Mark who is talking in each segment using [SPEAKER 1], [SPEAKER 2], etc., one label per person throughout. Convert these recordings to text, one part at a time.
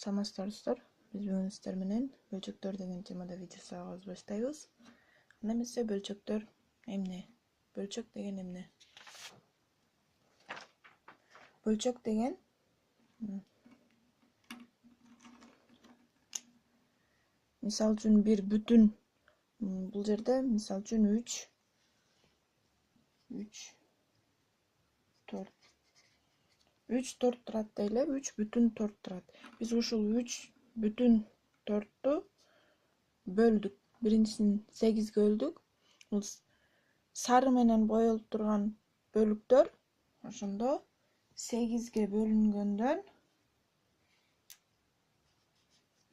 [SPEAKER 1] Саламатсыздар. Биз бүгүн сиздер менен бөлчөктөр деген темада видео сабагыбызды баштайбыз. Анда эмесе бөлчөктөр эмне? Бөлчөк деген эмне? Бөлчөк деген мисал үчүн бир бүтүн, бул жерде мисал үчүн 3 торт турат дейле, 3 бүтүн торт турат. Биз ушул 3 бүтүн торту бөлдүк. Биринчисин 8ге бөлдүк. Бул сары менен боелуп турган бөлүктөр ошондо 8ге бөлүнгөндөн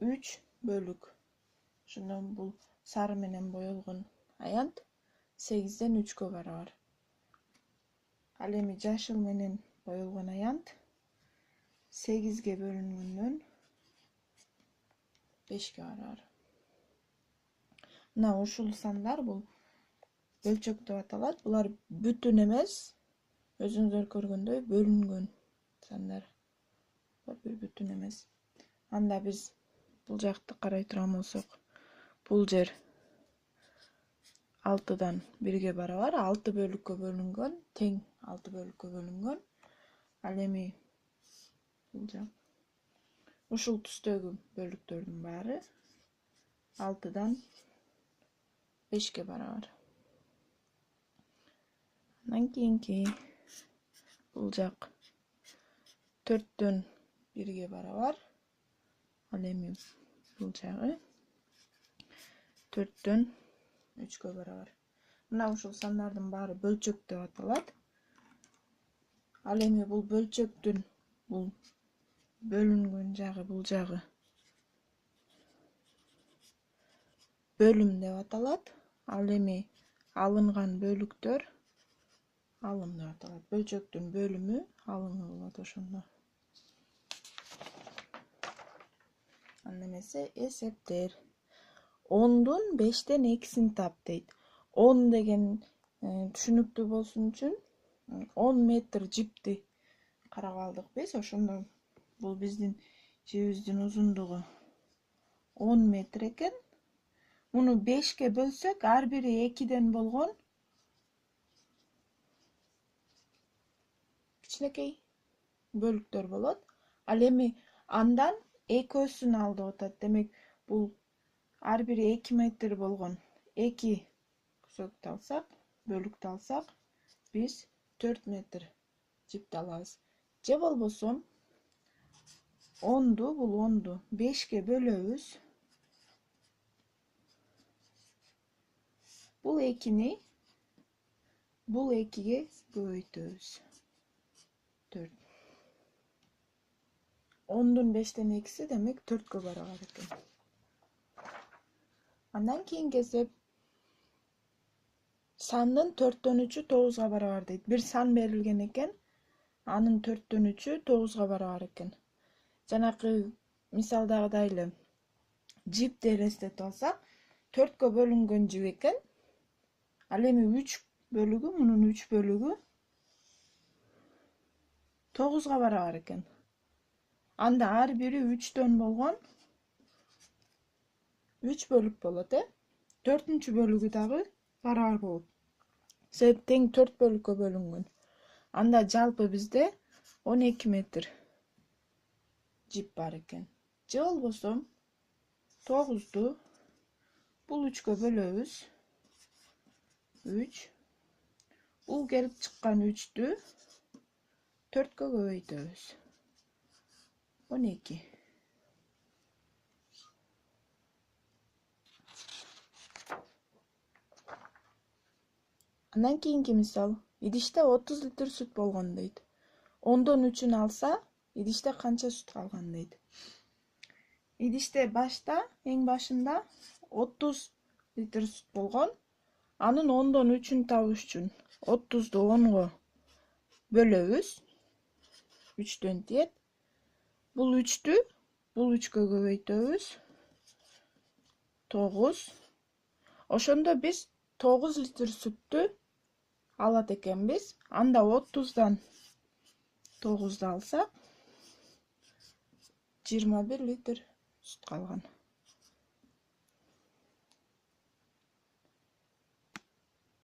[SPEAKER 1] 3 бөлүк. Ошондо бул сары менен боелгон аянт 8ден 3кө барабар. Ал эми жашыл менен боелгон аянт 8ге бөлүнгөндөн 5ке барабар. Мына ушул сандар бул бөлчөк деп аталат. Булар бүтүн эмес, өзүңүздөр көргөндөй бөлүнгөн сандар. Бир бүтүн эмес. Анда биз бул жакты карай турган болсок, бул жер 6дан 1ге барабар, 6 бөлүккө бөлүнгөн, тең 6 бөлүккө бөлүнгөн. Ал эми бул жак ушул түстөгү бөлүктөрдүн баары 6дан 5ке барабар. Андан кийинки бул жак 4дөн 1ге барабар. Ал эми бул жагы 4дөн 3кө барабар. Мына ушул сандардын баары бөлчөк деп аталат. Ал эми бул бөлчөктүн бул бөлүнгөн жагы, бул жагы бөлүм деп аталат. Ал эми алынган бөлүктөр алым деп аталат. Бөлчөктүн бөлүмү алымы болот ошондо. Анда эмесе эсептер. 10дун 5тен 2син тап дейт. 10 деген түшүнүктүү болсун үчүн 10 метр жипти карап алдык биз. Ошондо бул биздин жибибиздин узундугу 10 метр экен. Муну 5ке бөлсөк, ар бири 2ден болгон кичинекей бөлүктөр болот. Ал эми андан экөөсүн ал деп атат. Демек, бул ар бири 2 метр болгон 2 күсөктү алсак, бөлүктү алсак, биз 4 метр жипти алабыз. Же болбосо 10ду 5ке бөлөбүз. Бул 2ни бул 2ге көбөйтөбүз. 4. 10дун 5тен 2си демек 4кө барабар экен. Андан кийинки эсеп сандын 4дөн 3ү 9га барабар дейт. Бир сан берилген экен, анын 4дөн 3ү 9га барабар экен. Жанакы мисалдагыдай эле жипти элестетип алсак, 4кө бөлүнгөн жип экен. Ал эми 3 бөлүгү, мунун 3 бөлүгү 9га барабар экен. Анда ар бири 3дөн болгон 3 бөлүк болот, 4-үнчү бөлүгү дагы барабар болот. Себеп тең 4 бөлүккө бөлүнгөн. Анда жалпы бизде 12 метр жип бар экен. Же болбосо 9ду бул 3кө бөлөбүз. 3. Бул келип чыккан 3тү 4кө көбөйтөбүз. 12. Андан кийинки мисал. Идиште 30 литр сүт болгон дейт. 10дон 3үн алса, идиште канча сүт калган дейт. Идиште эң башында 30 литр сүт болгон. Анын 10дон 3үн табыш үчүн 30ду 10го бөлөбүз. 3дөн тиет. Бул 3тү бул 3кө көбөйтөбүз. 9. Ошондо биз 9 литр сүттү алат экенбиз. Анда 30дан 9ду алсак 21 литр сүт калган.